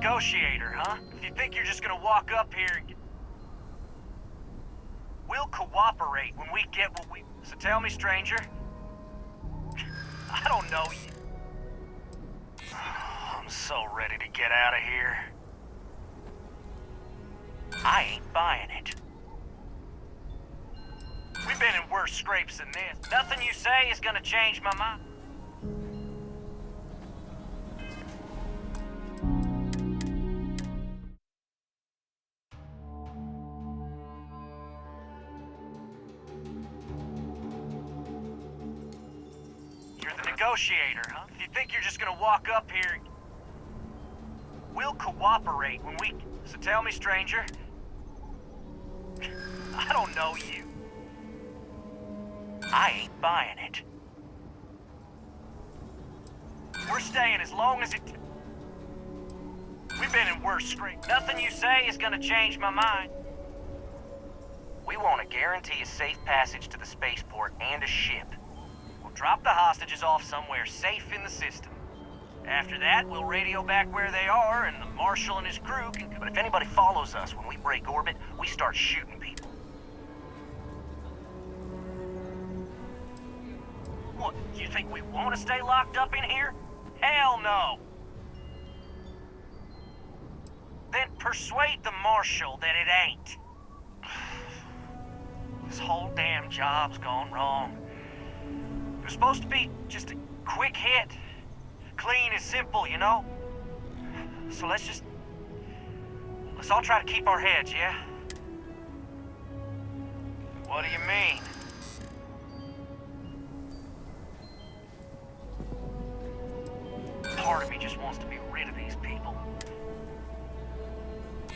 negotiator, huh? If you think you're just gonna walk up here and we'll cooperate when we get what we... So tell me, stranger. I don't know you. I'm so ready to get out of here. I ain't buying it. We've been in worse scrapes than this. Nothing you say is gonna change my mind. You're the negotiator, huh? If you think you're just gonna walk up here... We'll cooperate when we... So tell me, stranger. I don't know you. I ain't buying it. We're staying as long as it... We've been in worse scrapes. Nothing you say is gonna change my mind. We want to guarantee a safe passage to the spaceport and a ship. We'll drop the hostages off somewhere safe in the system. After that, we'll radio back where they are, and the Marshal and his crew can... But if anybody follows us when we break orbit, we start shooting people. What, you think we want to stay locked up in here? Hell no! Then persuade the Marshal that it ain't. This whole damn job's gone wrong. It was supposed to be just a quick hit. Clean and simple, you know? So let's all try to keep our heads, yeah? What do you mean? Part of me just wants to be rid of these people.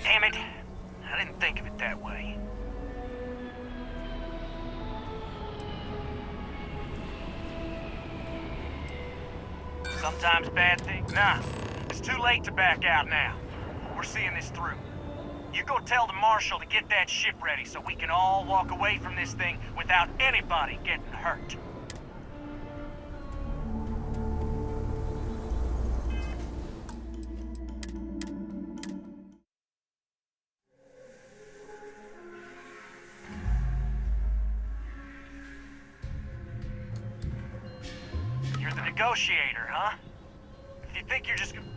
Damn it! I didn't think of it that way. Sometimes bad things... Nah, it's too late to back out now. We're seeing this through. You go tell the Marshal to get that ship ready so we can all walk away from this thing without anybody getting hurt. You're the negotiator, huh? If you think you're just gonna...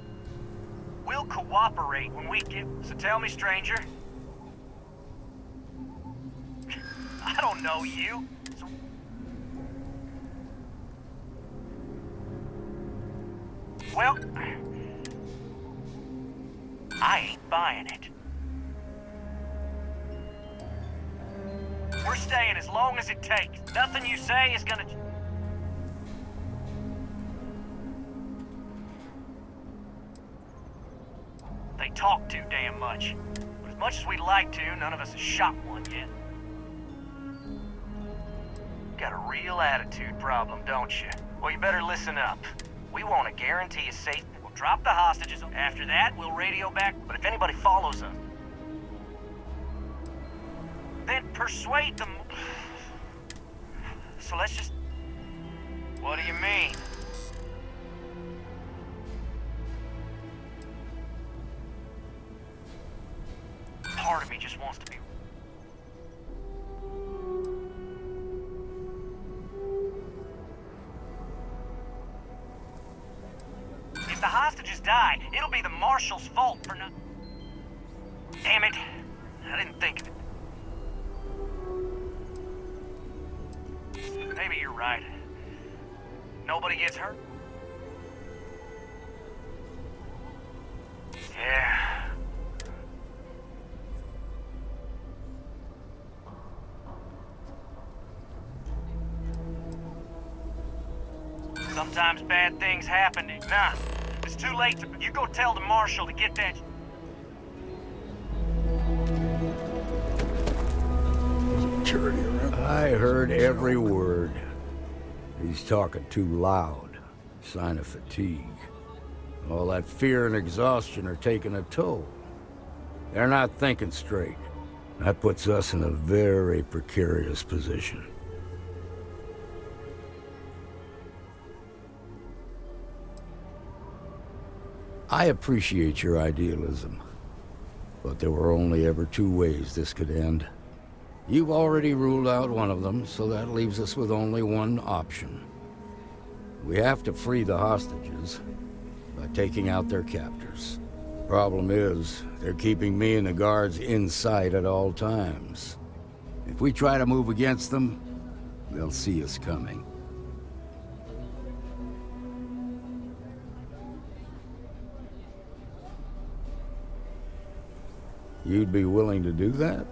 We'll cooperate when we get... So tell me, stranger. I don't know you. So... Well... I ain't buying it. We're staying as long as it takes. Nothing you say is gonna... They talk too damn much. But as much as we'd like to, none of us has shot one yet. Got a real attitude problem, don't you? Well, you better listen up. We want to guarantee a safe... We'll drop the hostages. After that, we'll radio back. But if anybody follows us, then persuade them... So let's just... What do you mean? Part of me just wants to be... If the hostages die, it'll be the Marshal's fault for not... Damn it. I didn't think of it. Maybe you're right. Nobody gets hurt. Yeah. Sometimes bad things happen. Nah, it's too late to... You go tell the Marshal to get that... Security around. I heard every word. He's talking too loud. Sign of fatigue. All that fear and exhaustion are taking a toll. They're not thinking straight. That puts us in a very precarious position. I appreciate your idealism, but there were only ever two ways this could end. You've already ruled out one of them, so that leaves us with only one option. We have to free the hostages by taking out their captors. Problem is, they're keeping me and the guards in sight at all times. If we try to move against them, they'll see us coming. You'd be willing to do that?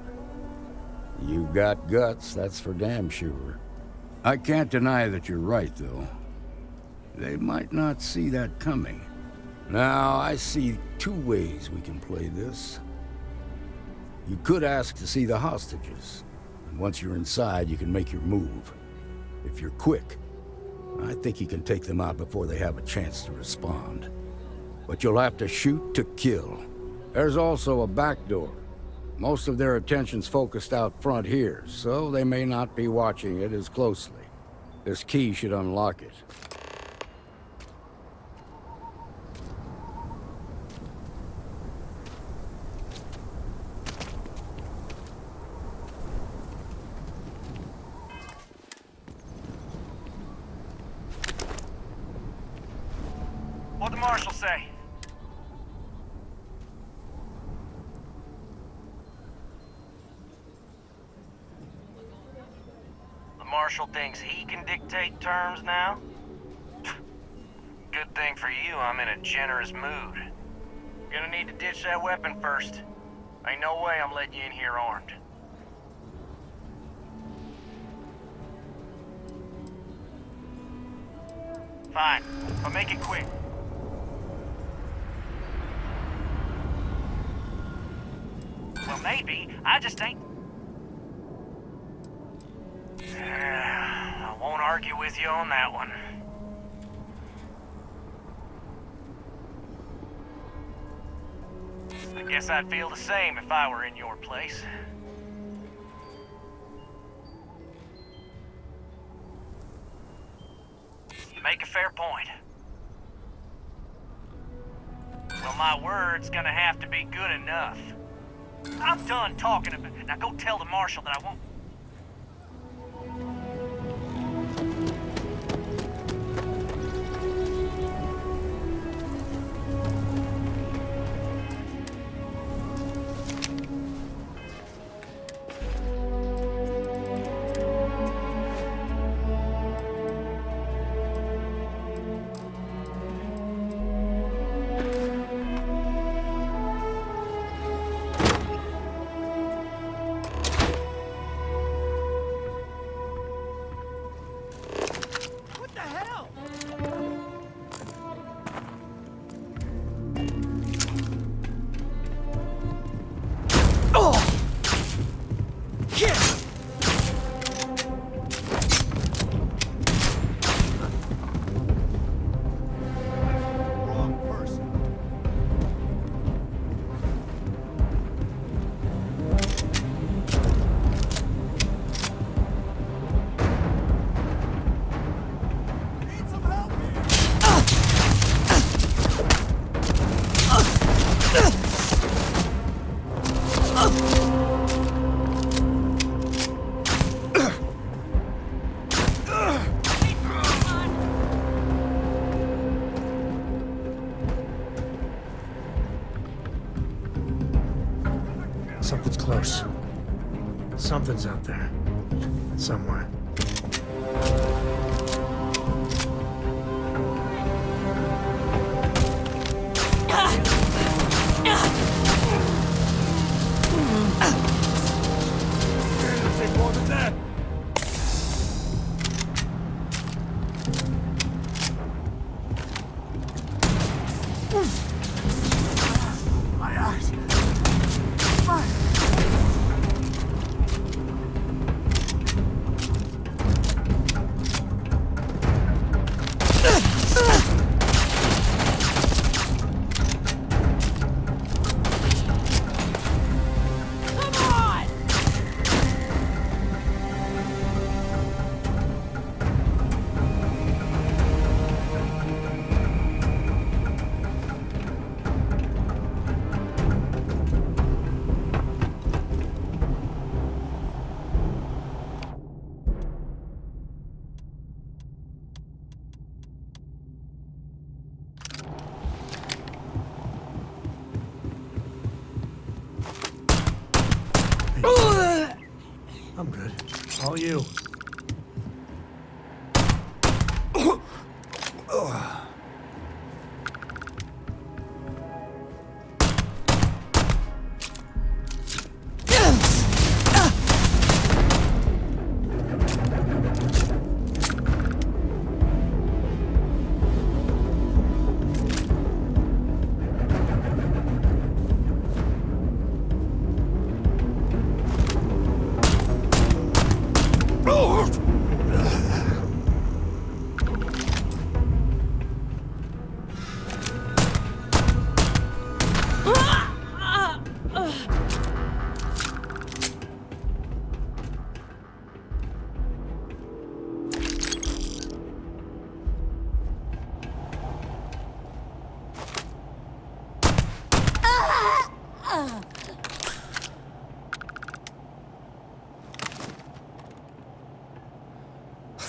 You've got guts, that's for damn sure. I can't deny that you're right, though. They might not see that coming. Now, I see two ways we can play this. You could ask to see the hostages, and once you're inside, you can make your move. If you're quick, I think you can take them out before they have a chance to respond. But you'll have to shoot to kill. There's also a back door. Most of their attention's focused out front here, so they may not be watching it as closely. This key should unlock it. What'd the marshal say? The marshal thinks he can dictate terms now? Good thing for you, I'm in a generous mood. Gonna need to ditch that weapon first. Ain't no way I'm letting you in here armed. Fine, but make it quick. Well, maybe. I just ain't... I won't argue with you on that one. I guess I'd feel the same if I were in your place. You make a fair point. Well, my word's gonna have to be good enough. I'm done talking about it. Now go tell the marshal that I won't... Something's close. Something's out there. Somewhere. Take more than that. My eyes.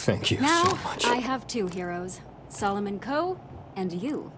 Thank you Now, so much. I have two heroes. Solomon Coe and you.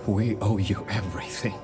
We owe you everything.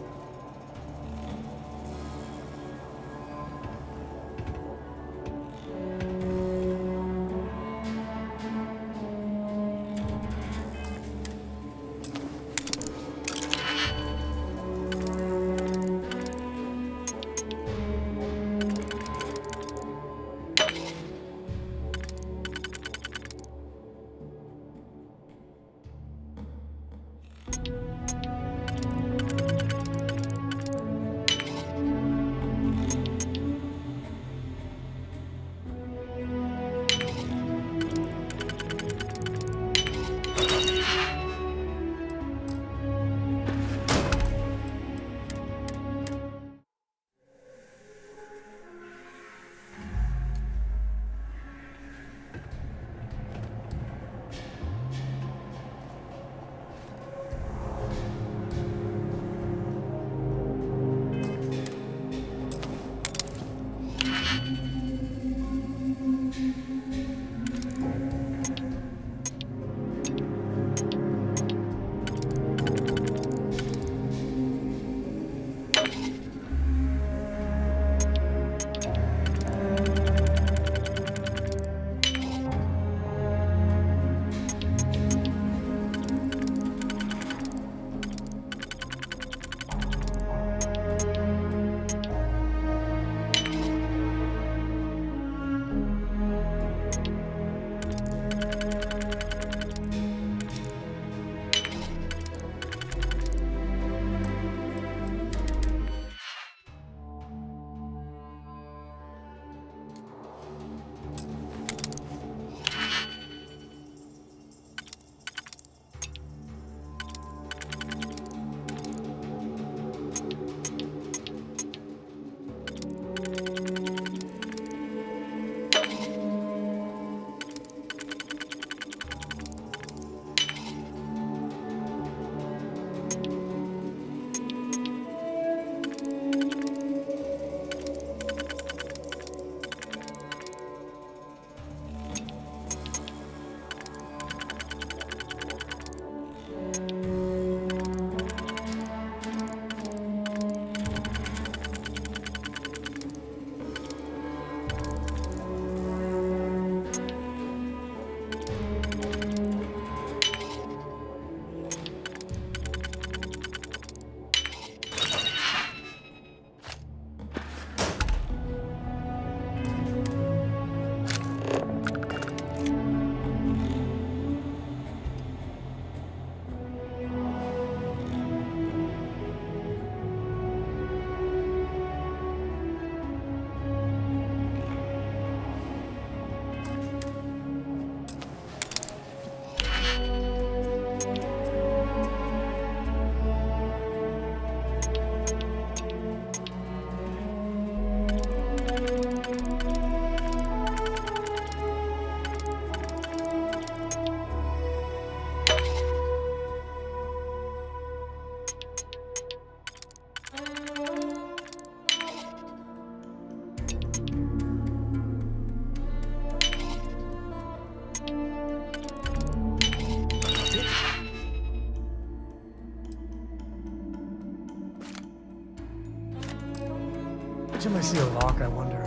Every time I see a lock, I wonder,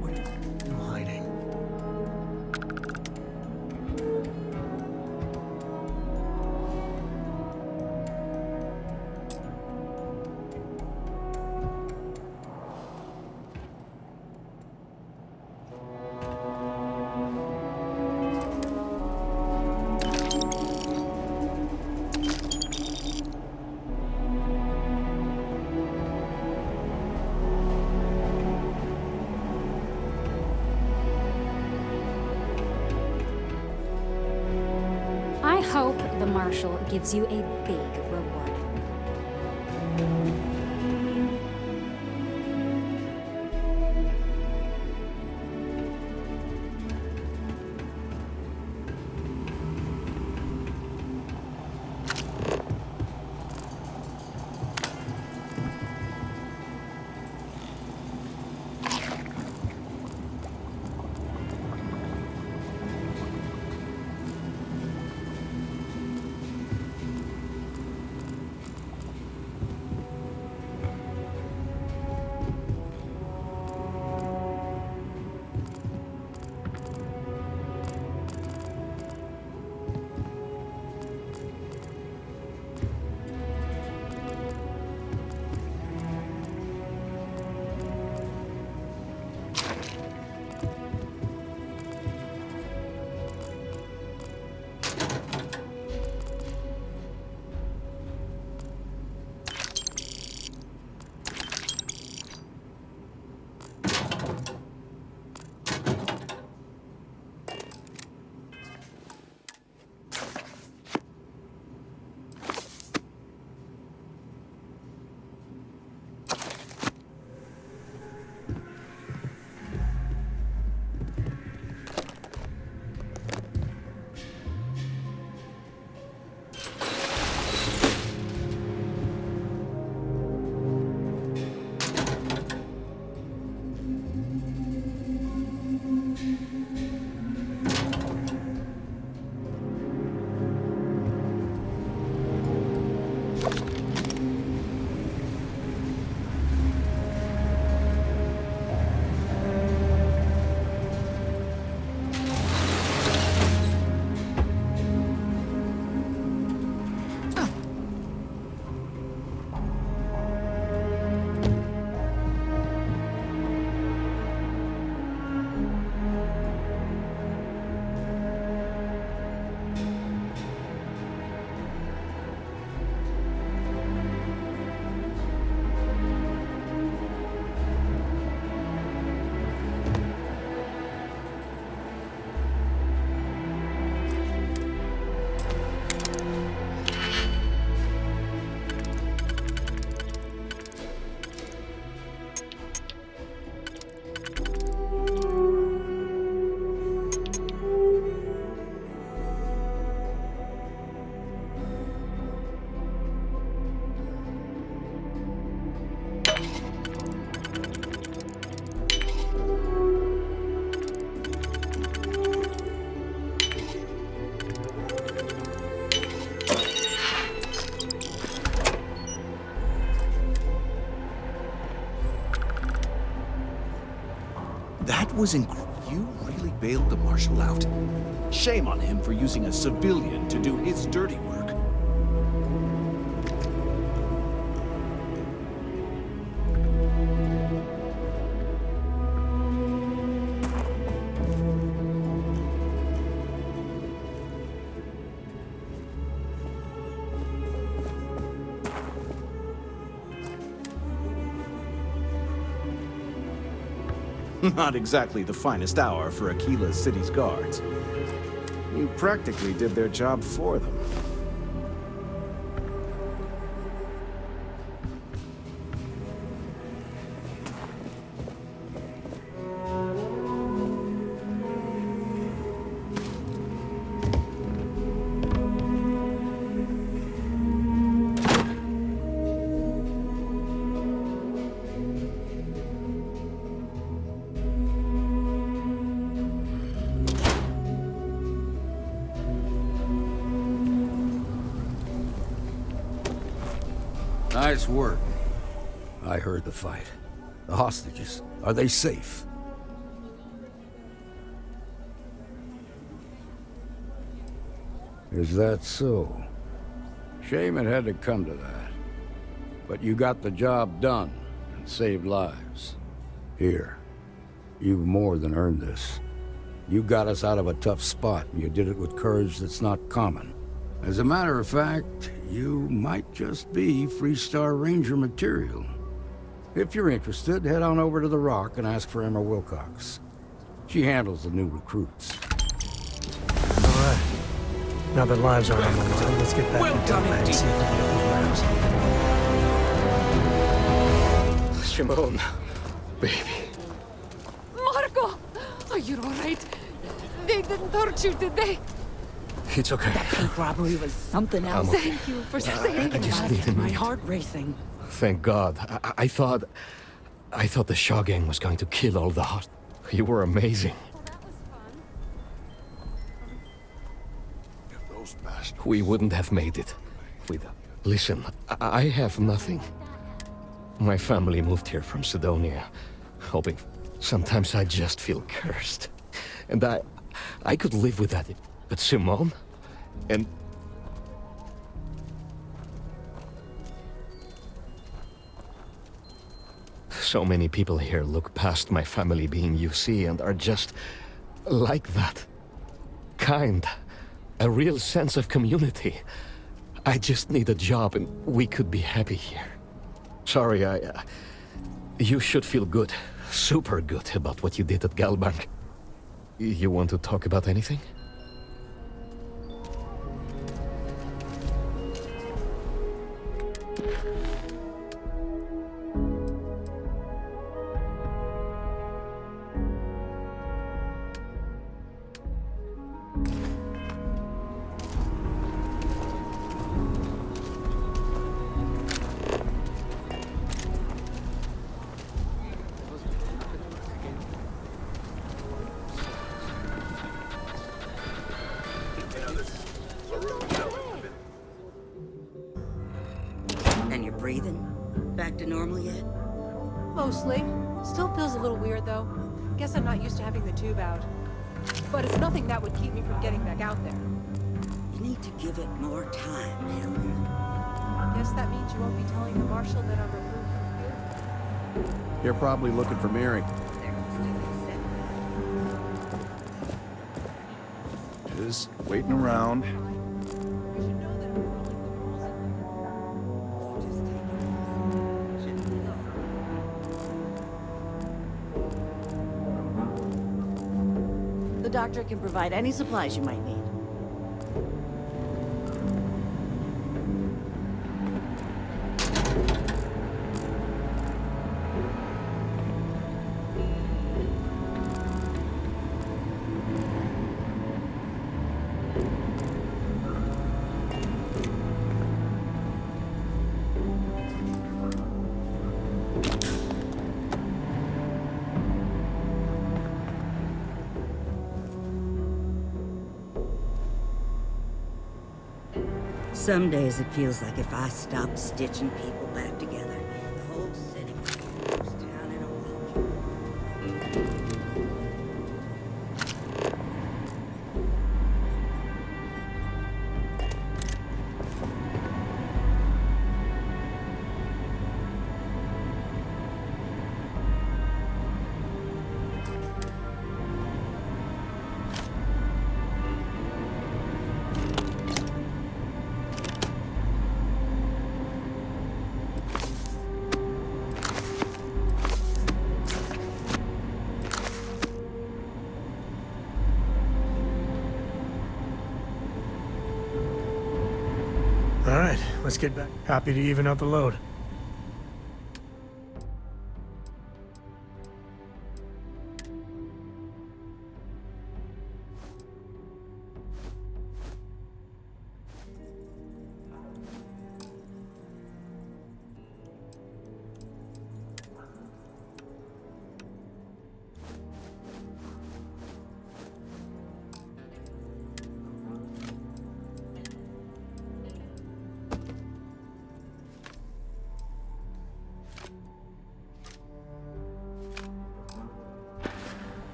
what am I hiding? Marshal gives you a big reward. That was You really bailed the Marshal out? Shame on him for using a civilian to do his dirty work. Not exactly the finest hour for Aquila's city's guards. You practically did their job for them. Nice work. I heard the fight. The hostages, are they safe? Is that so? Shame it had to come to that. But you got the job done and saved lives. Here, you've more than earned this. You got us out of a tough spot, and you did it with courage that's not common. As a matter of fact, you might just be Freestar Ranger material. If you're interested, head on over to the Rock and ask for Emma Wilcox. She handles the new recruits. All right. Now that lives are on the line, let's get back Well into done, the and see if we can get these maps. Shimon, baby. Marco! Are you alright? They didn't hurt you, did they? It's okay. Bank robbery was something else. Thank you for saving I just us. need a My minute. heart racing. Thank God. I thought the Shaw gang was going to kill all the hot. You were amazing. We wouldn't have made it without. Listen, I have nothing. My family moved here from Sidonia, hoping sometimes I just feel cursed. And I could live with that. But Simone? And so many people here look past my family being UC and are just like that. Kind. A real sense of community. I just need a job and we could be happy here. Sorry, you should feel good. Super good about what you did at Galbank. You want to talk about anything? And you're breathing? Back to normal yet? Mostly. Still feels a little weird, though. Guess I'm not used to having the tube out. But it's nothing that would keep me from getting back out there. You need to give it more time, Helen. Guess that means you won't be telling the marshal that I'm removed from here? You're probably looking for Mary. Just waiting around. You should know that I'm following the rules. The doctor can provide any supplies you might need. Some days it feels like if I stopped stitching people back together, the whole city would be a ghost town in a week. All right, let's get back. Happy to even out the load.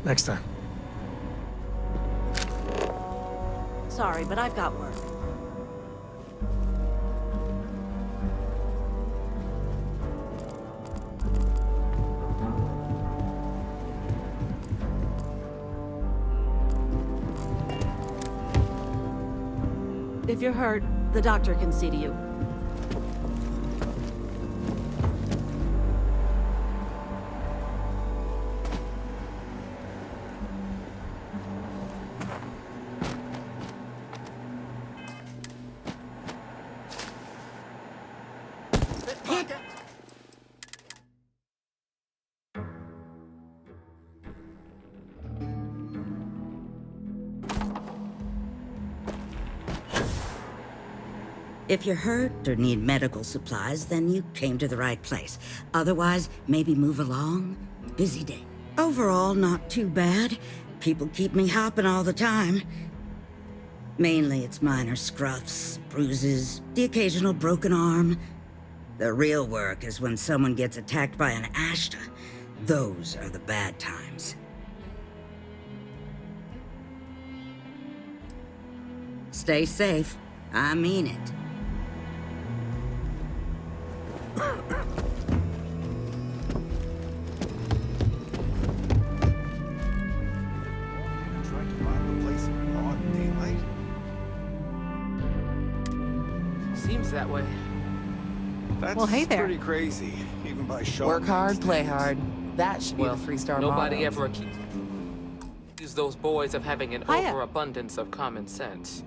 Next time. Sorry, but I've got work. If you're hurt, the doctor can see to you. If you're hurt or need medical supplies, then you came to the right place. Otherwise, maybe move along. Busy day. Overall, not too bad. People keep me hopping all the time. Mainly it's minor scruffs, bruises, the occasional broken arm. The real work is when someone gets attacked by an Ashta. Those are the bad times. Stay safe. I mean it. Trying to rob the place in broad daylight? Seems that way. That's Well, hey there. pretty crazy, even by Shaw. Work hard, play hard. That should be Well, the three-star nobody motto. ever accused those boys of having an Hiya. overabundance of common sense.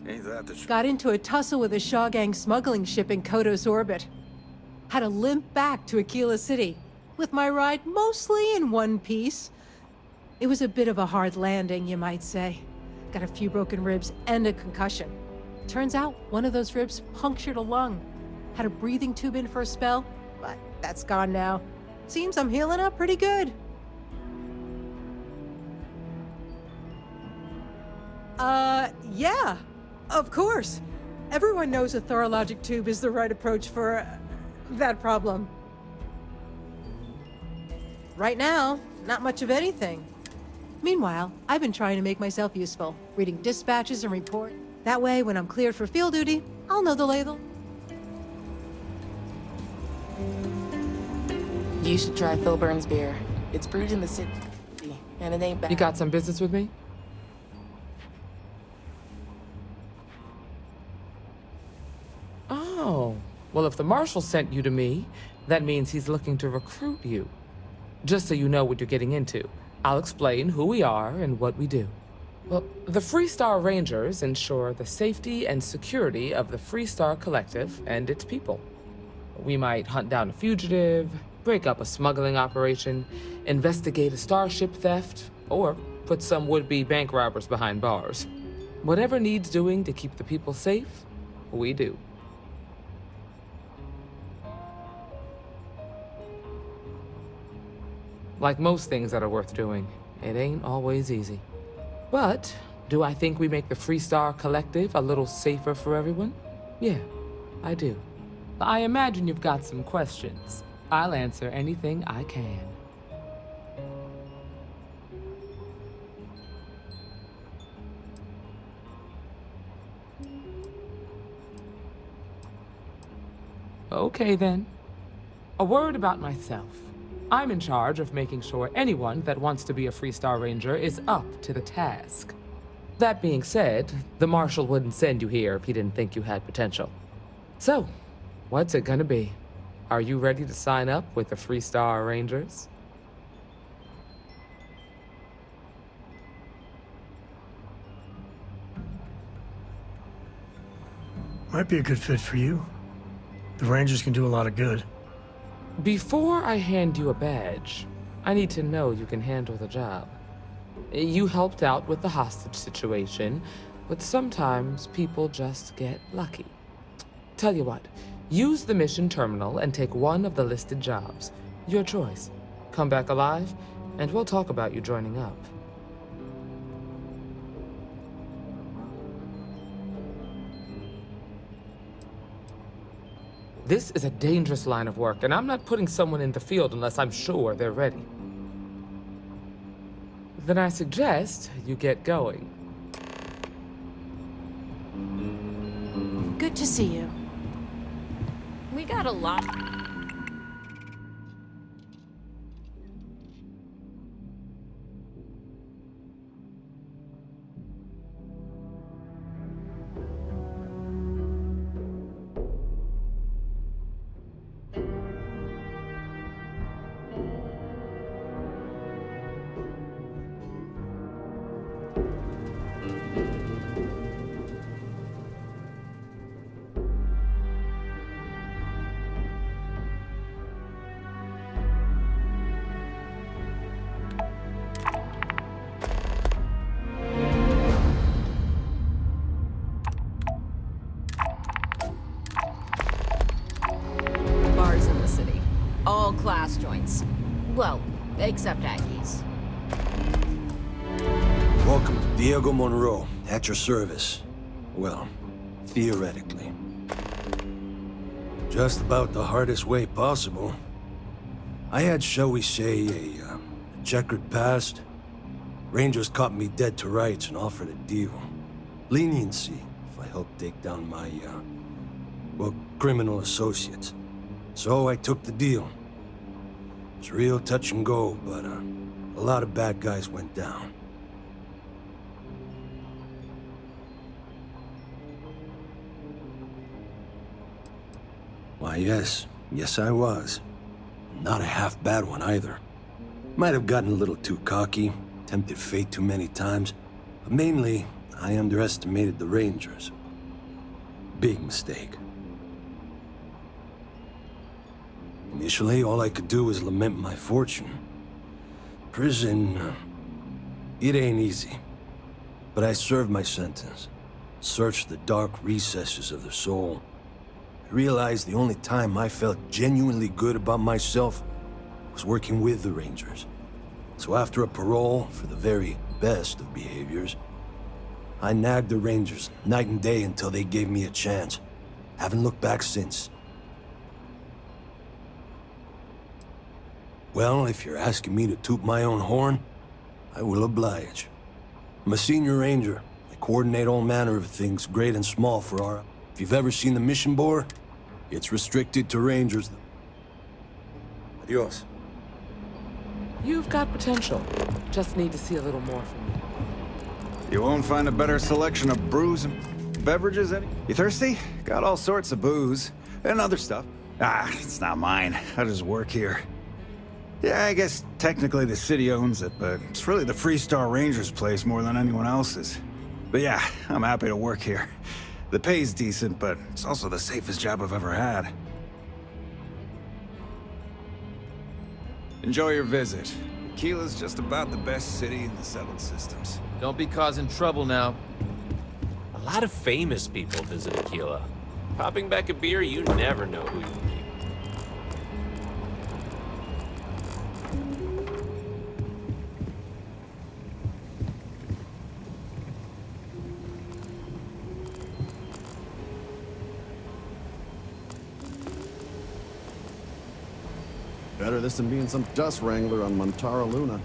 Ain't that the truth? Got into a tussle with a Shaw Gang smuggling ship in Kodos orbit. Had to limp back to Aquila City, with my ride mostly in one piece. It was a bit of a hard landing, you might say. Got a few broken ribs and a concussion. Turns out one of those ribs punctured a lung. Had a breathing tube in for a spell, but that's gone now. Seems I'm healing up pretty good. Yeah, of course. Everyone knows a thorologic tube is the right approach for that problem. Right now, not much of anything. Meanwhile, I've been trying to make myself useful, reading dispatches and report. That way, when I'm cleared for field duty, I'll know the label. You should try Philburn's beer. It's brewed in the city, and it ain't bad. You got some business with me? Oh, well, if the marshal sent you to me, that means he's looking to recruit you. Just so you know what you're getting into, I'll explain who we are and what we do. Well, the Freestar Rangers ensure the safety and security of the Freestar Collective and its people. We might hunt down a fugitive, break up a smuggling operation, investigate a starship theft, or put some would-be bank robbers behind bars. Whatever needs doing to keep the people safe, we do. Like most things that are worth doing, it ain't always easy. But do I think we make the Freestar Collective a little safer for everyone? Yeah, I do. I imagine you've got some questions. I'll answer anything I can. Okay then. A word about myself. I'm in charge of making sure anyone that wants to be a Freestar Ranger is up to the task. That being said, the Marshal wouldn't send you here if he didn't think you had potential. So, what's it gonna be? Are you ready to sign up with the Freestar Rangers? Might be a good fit for you. The Rangers can do a lot of good. Before I hand you a badge, I need to know you can handle the job. You helped out with the hostage situation, but sometimes people just get lucky. Tell you what, use the mission terminal and take one of the listed jobs. Your choice. Come back alive, and we'll talk about you joining up. This is a dangerous line of work, and I'm not putting someone in the field unless I'm sure they're ready. Then I suggest you get going. Good to see you. We got a lot. Well, except Aggies. Welcome to Diego Monroe, at your service. Well, theoretically. Just about the hardest way possible. I had, shall we say, a checkered past. Rangers caught me dead to rights and offered a deal. Leniency if I helped take down my, well, criminal associates. So I took the deal. It's real touch and go, but a lot of bad guys went down. Why, yes. Yes, I was. Not a half bad one either. Might have gotten a little too cocky, tempted fate too many times, but mainly, I underestimated the Rangers. Big mistake. Initially, all I could do was lament my fortune. Prison, it ain't easy. But I served my sentence. Searched the dark recesses of the soul. I realized the only time I felt genuinely good about myself was working with the Rangers. So after a parole for the very best of behaviors, I nagged the Rangers night and day until they gave me a chance. Haven't looked back since. Well, if you're asking me to toot my own horn, I will oblige. I'm a senior ranger. I coordinate all manner of things, great and small, for our... If you've ever seen the mission board, it's restricted to Rangers. Adios. You've got potential. Just need to see a little more from you. You won't find a better selection of brews and beverages any. You thirsty? Got all sorts of booze and other stuff. Ah, it's not mine. I just work here. Yeah, I guess technically the city owns it, but it's really the Freestar Rangers' place more than anyone else's. But yeah, I'm happy to work here. The pay's decent, but it's also the safest job I've ever had. Enjoy your visit. Aquila's just about the best city in the settled systems. Don't be causing trouble now. A lot of famous people visit Aquila. Popping back a beer, you never know who you'll meet. Better this than being some dust wrangler on Montara Luna.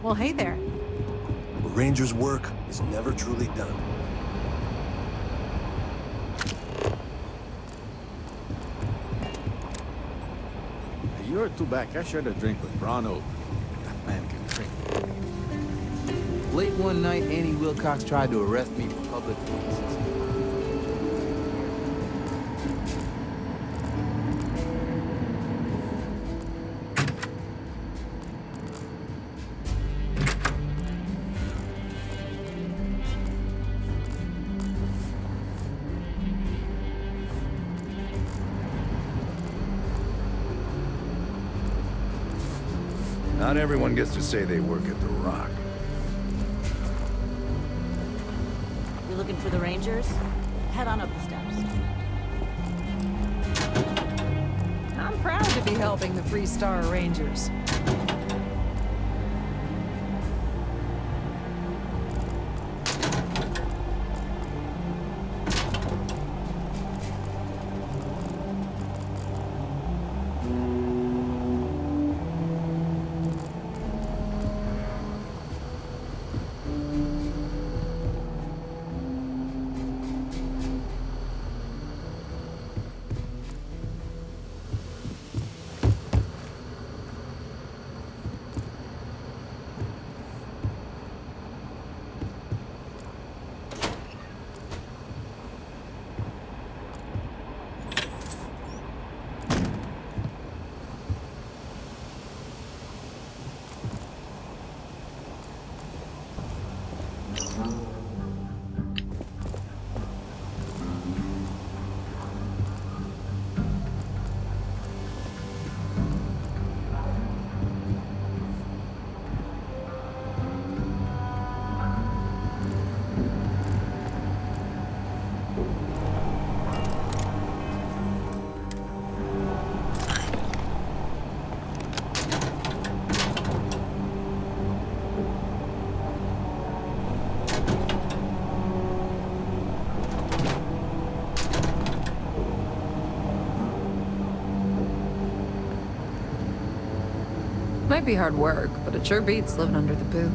Well, hey there. A Ranger's work is never truly done. A year or two back, I shared a drink with Brano. That man can drink. Late one night, Annie Wilcox tried to arrest me for public nuisance. Not everyone gets to say they work at the Rock. You looking for the Rangers? Head on up the steps. I'm proud to be helping the Freestar Rangers. Might be hard work, but it sure beats living under the boot.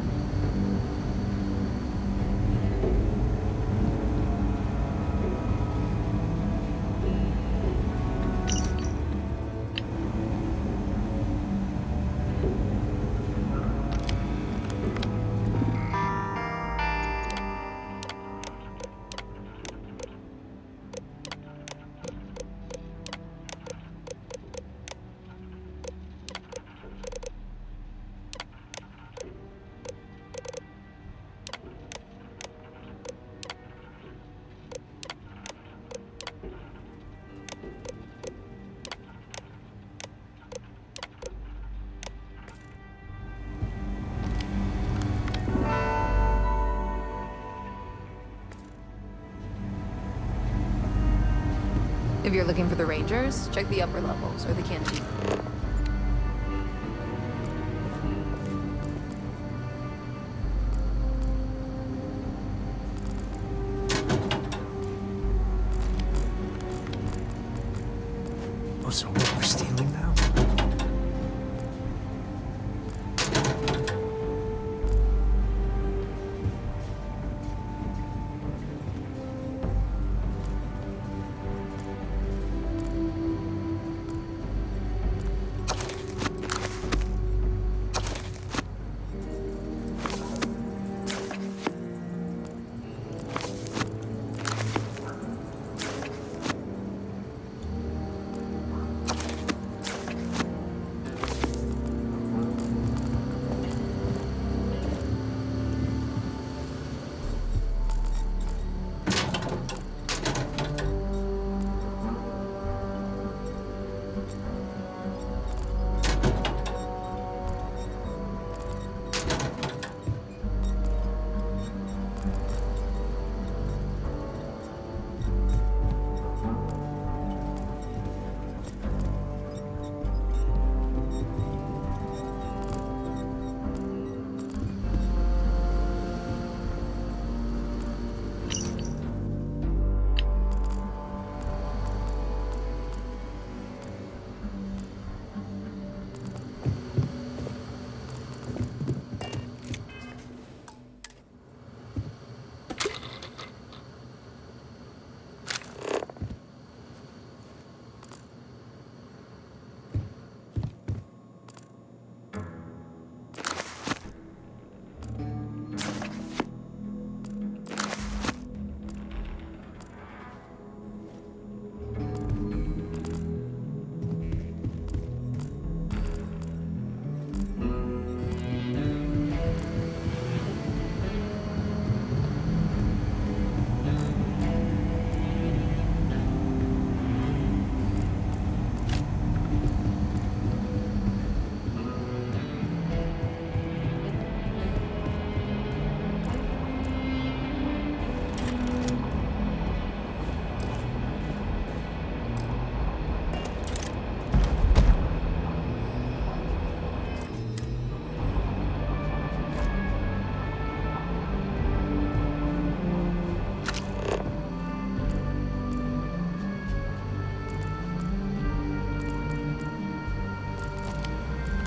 If you're looking for the Rangers, check the upper levels or the canteen. Oh, so what, we're stealing now?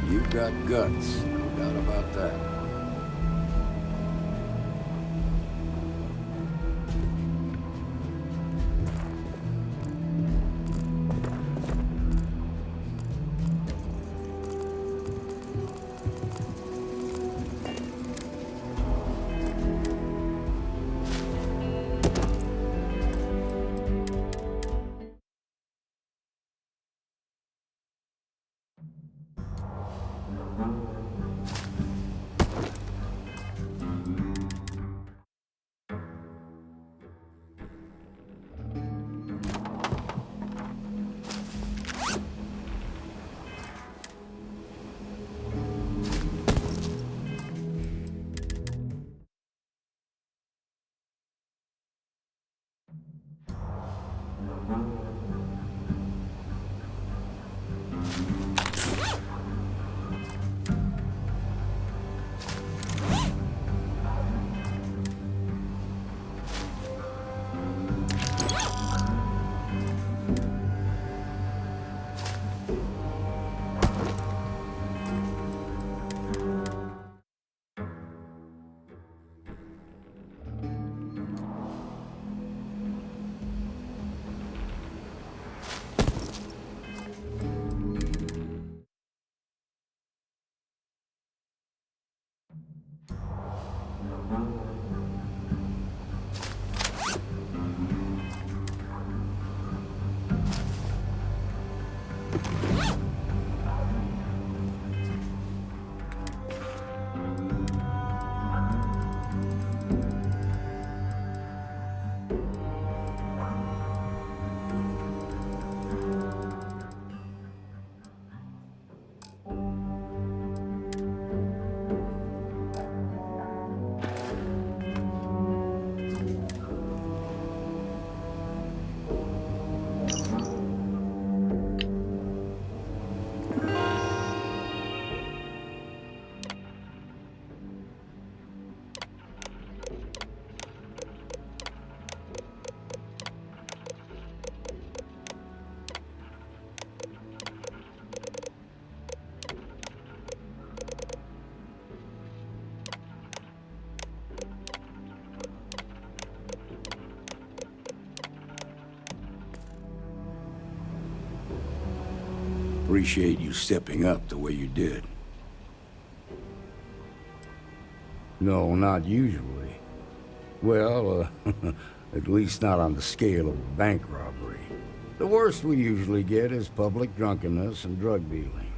You've got guts, no doubt about that. Appreciate you stepping up the way you did. No, not usually. Well, at least not on the scale of a bank robbery. The worst we usually get is public drunkenness and drug dealing.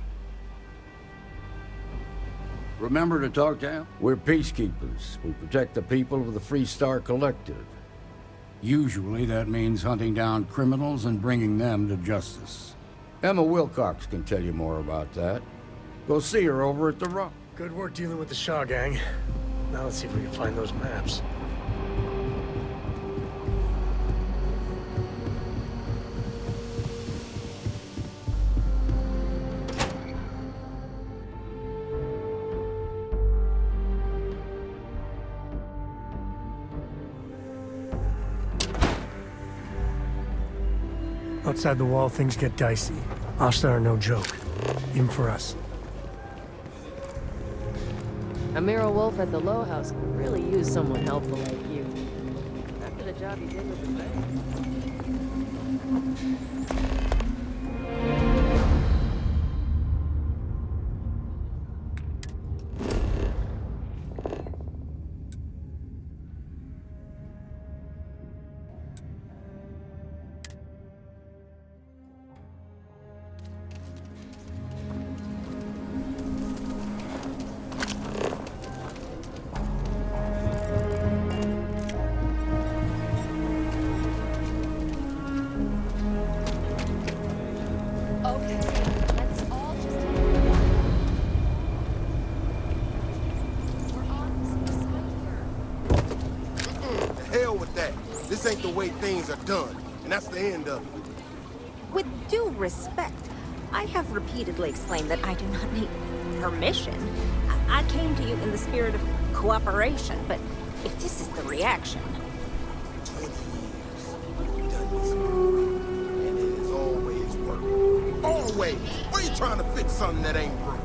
Remember to talk to him? We're peacekeepers. We protect the people of the Free Star Collective. Usually that means hunting down criminals and bringing them to justice. Emma Wilcox can tell you more about that. Go see her over at the Rock. Good work dealing with the Shaw gang. Now let's see if we can find those maps. Outside the wall, things get dicey. Ashta are no joke, even for us. Amira Wolf at the Low House could really use someone helpful like you. After the job you did with the bank. This ain't the way things are done, and that's the end of it. With due respect, I have repeatedly explained that I do not need permission. I came to you in the spirit of cooperation, but if this is the reaction... 20 years, you've done this, and it has always worked. Always! Why are you trying to fix something that ain't broke?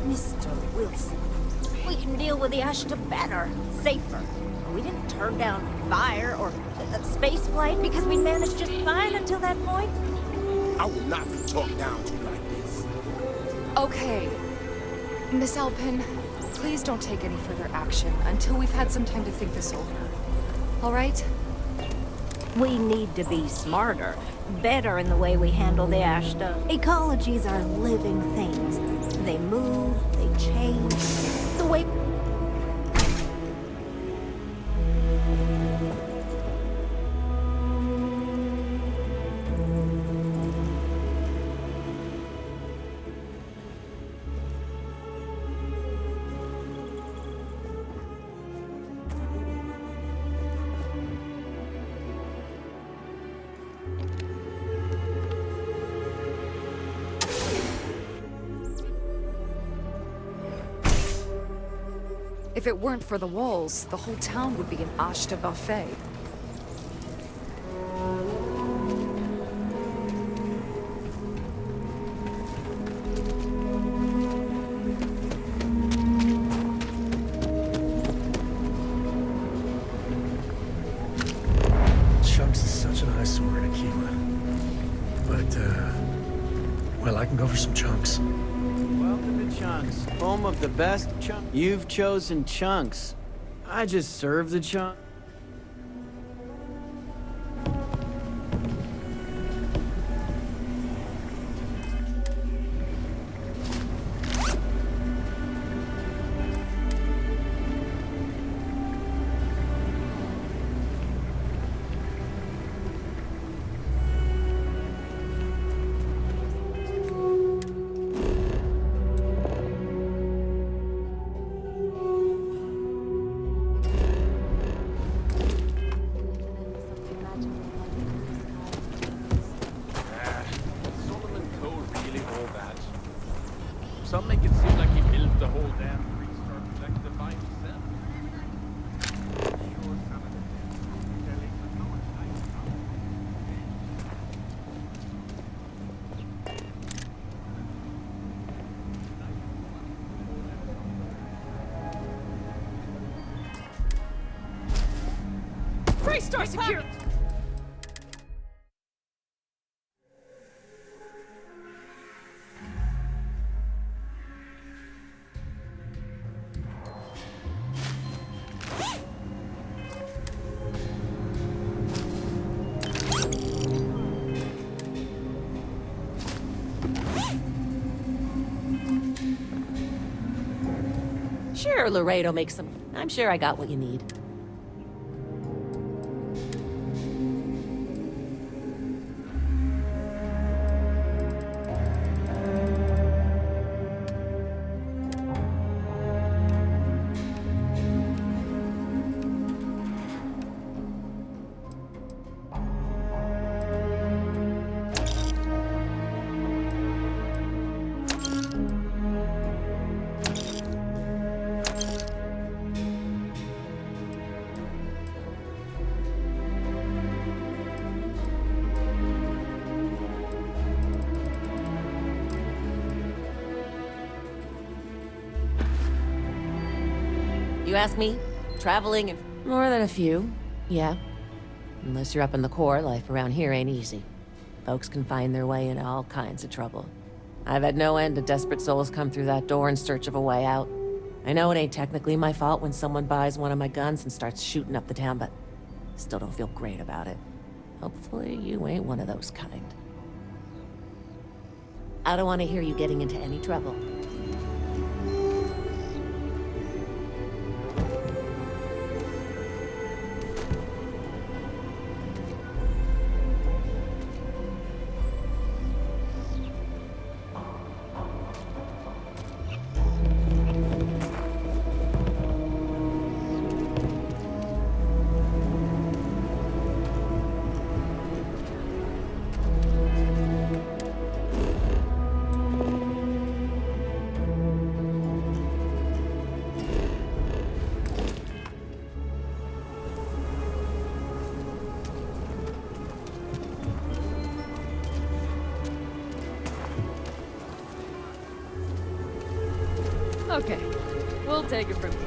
Mr. Wilson, we can deal with the Ashta better, safer. We didn't turn down fire or space flight because we managed just fine until that point. I will not be talked down to like this. Okay. Miss Alpin, please don't take any further action until we've had some time to think this over. All right? We need to be smarter, better in the way we handle the Ashta. Ecologies are living things. They move, they change. The way... If it weren't for the walls, the whole town would be an Ashta buffet. Chunks is such an eyesore in Aquila. But, well, I can go for some chunks. Welcome to Chunks, home of the best chunks. You've chosen Chunks. I just serve the chunk. Some make it seem like he built the whole damn Free-Star Collective by himself. Free-Star secure! Here, Laredo makes some. I'm sure I got what you need. You ask me? Traveling and... More than a few, yeah. Unless you're up in the core, life around here ain't easy. Folks can find their way into all kinds of trouble. I've had no end of desperate souls come through that door in search of a way out. I know it ain't technically my fault when someone buys one of my guns and starts shooting up the town, but still don't feel great about it. Hopefully you ain't one of those kind. I don't want to hear you getting into any trouble. Okay, we'll take it from here.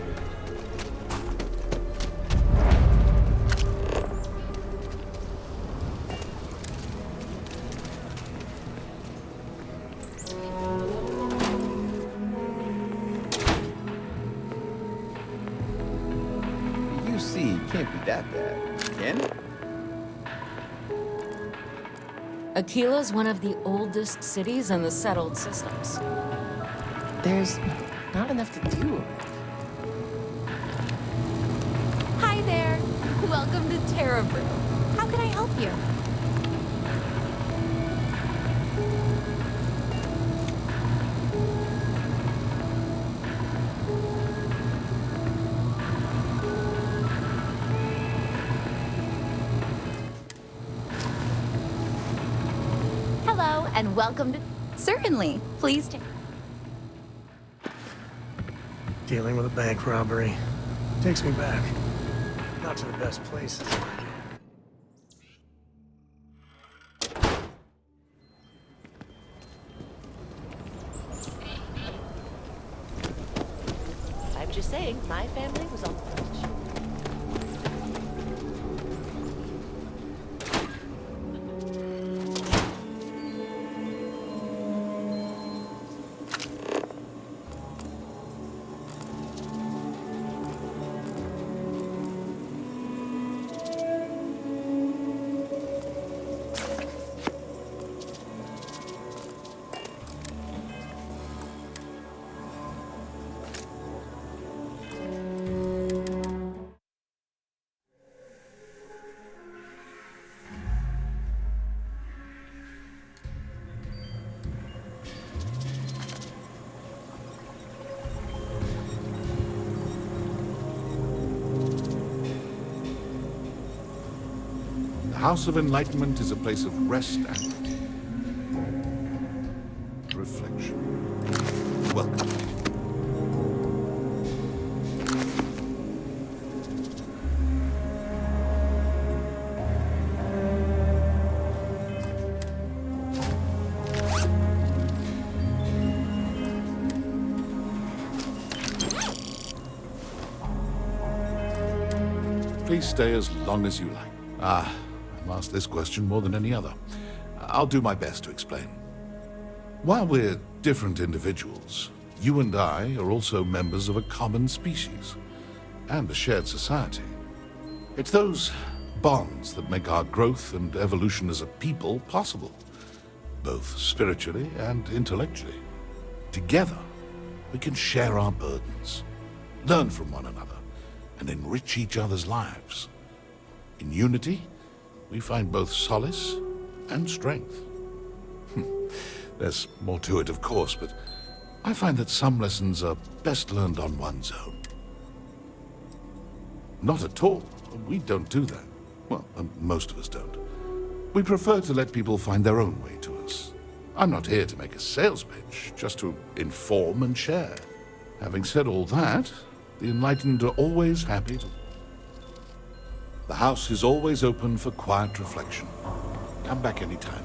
You see, can't be that bad, can it? Aquila's one of the oldest cities in the settled systems. There's not enough to do. Hi there. Welcome to Terra Brew. How can I help you? Hello, and welcome to... Certainly. Please take... Dealing with a bank robbery. Takes me back. Not to the best places, mind you. I'm just saying, my family was on the front. The House of Enlightenment is a place of rest and reflection. Welcome. Please stay as long as you like. I'm asked this question more than any other. I'll do my best to explain. While we're different individuals, you and I are also members of a common species and a shared society. It's those bonds that make our growth and evolution as a people possible, both spiritually and intellectually. Together, we can share our burdens, learn from one another, and enrich each other's lives. In unity, we find both solace and strength. There's more to it, of course, but I find that some lessons are best learned on one's own. Not at all. We don't do that. Well, most of us don't. We prefer to let people find their own way to us. I'm not here to make a sales pitch, just to inform and share. Having said all that, the enlightened are always happy to... The house is always open for quiet reflection. Come back anytime.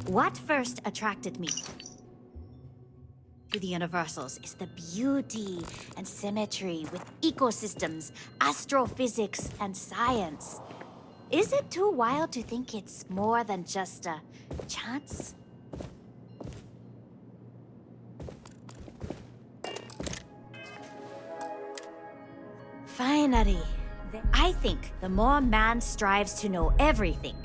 What first attracted me to the universals is the beauty and symmetry with ecosystems, astrophysics, and science. Is it too wild to think it's more than just a chance? Finally, I think the more man strives to know everything,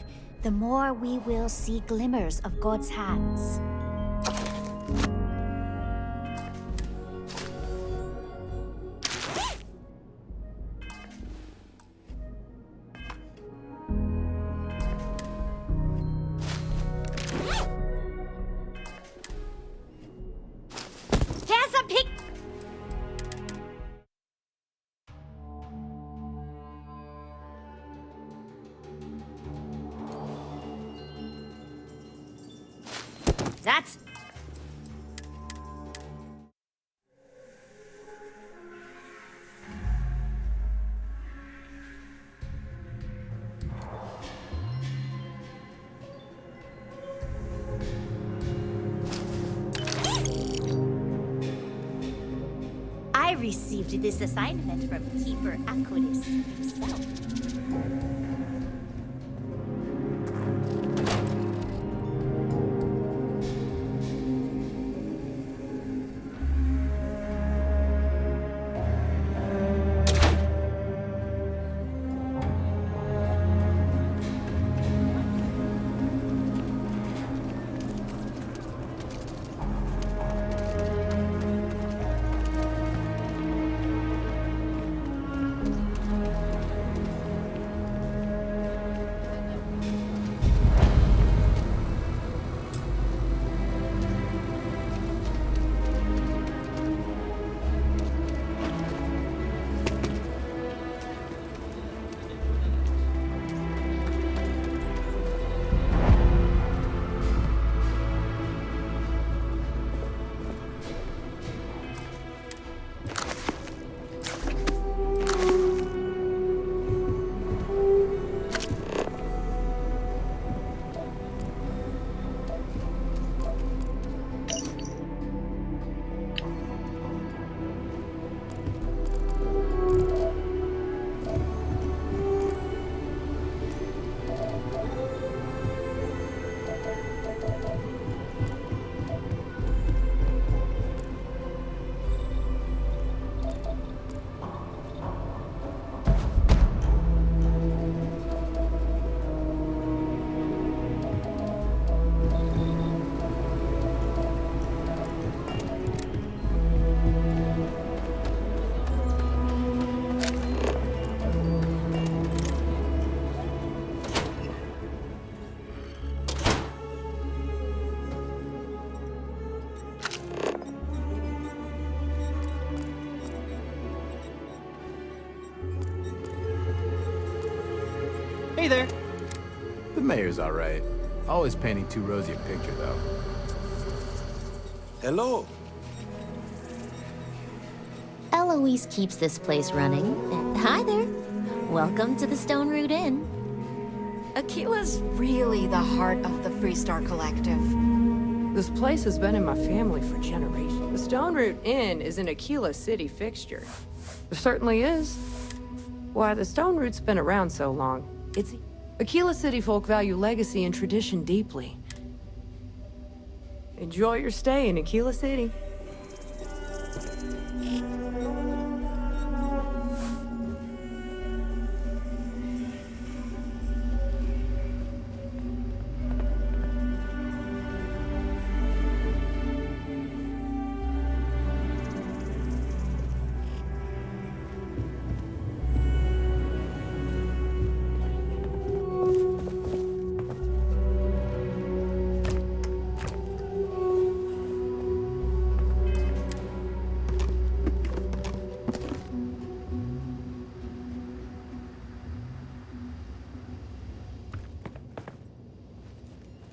the more we will see glimmers of God's hands. Here's a pic. That's... I received this assignment from Keeper Akudis himself. Hey there. The mayor's all right. Always painting too rosy a picture, though. Hello. Eloise keeps this place running. Hi there. Welcome to the Stone Root Inn. Aquila's really the heart of the Freestar Collective. This place has been in my family for generations. The Stone Root Inn is an Aquila City fixture. It certainly is. Why, the Stone Root's been around so long. It's... Aquila City folk value legacy and tradition deeply. Enjoy your stay in Aquila City.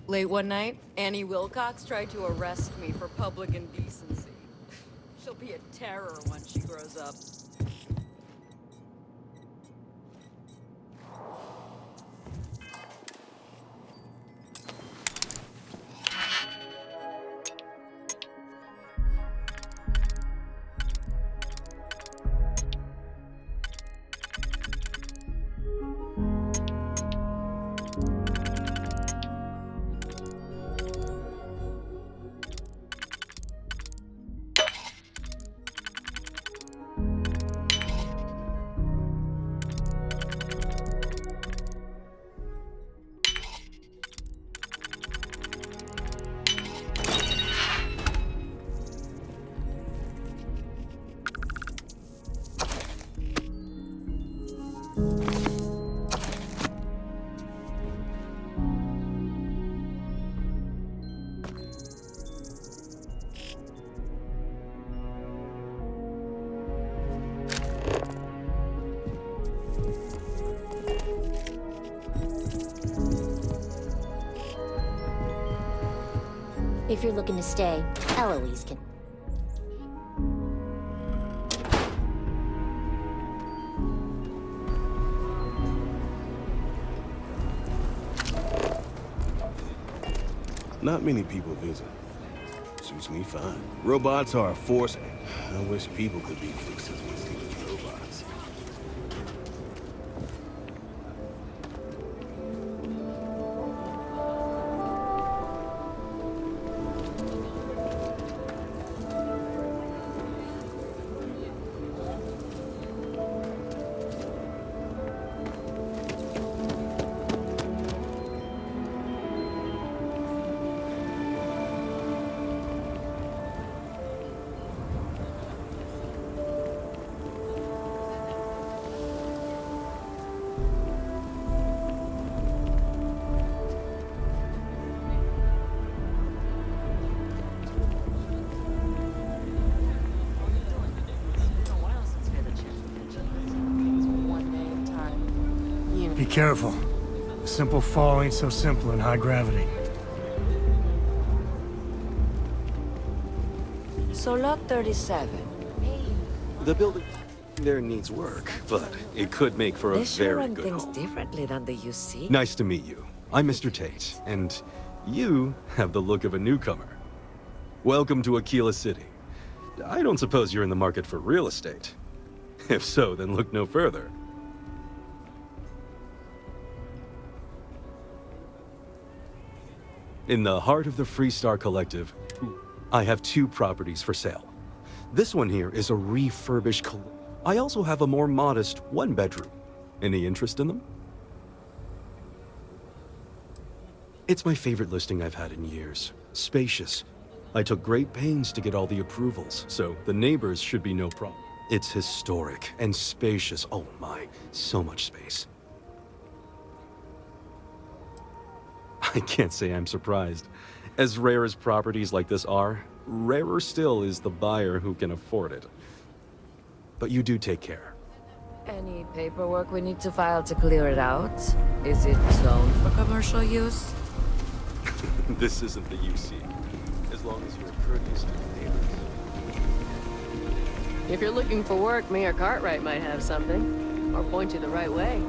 Late one night, Annie Wilcox tried to arrest me for public indecency. She'll be a terror when she grows up. If you're looking to stay, Eloise can... Not many people visit. Suits me fine. Robots are a force. I wish people could be fixed as easy as robots. Be careful. A simple fall ain't so simple in high gravity. So lot 37. The building there needs work, but it could make for a They sure very run good things home. differently than they used to. Nice to meet you. I'm Mr. Tate, and you have the look of a newcomer. Welcome to Aquila City. I don't suppose you're in the market for real estate. If so, then look no further. In the heart of the Freestar Collective, I have 2 properties for sale. This one here is a refurbished I also have a more modest 1-bedroom. Any interest in them? It's my favorite listing I've had in years. Spacious. I took great pains to get all the approvals, so the neighbors should be no problem. It's historic and spacious. Oh my, so much space. I can't say I'm surprised. As rare as properties like this are, rarer still is the buyer who can afford it. But you do take care. Any paperwork we need to file to clear it out? Is it zoned for commercial use? This isn't the UC. As long as you're courteous to your neighbors. If you're looking for work, me or Cartwright might have something. Or point you the right way.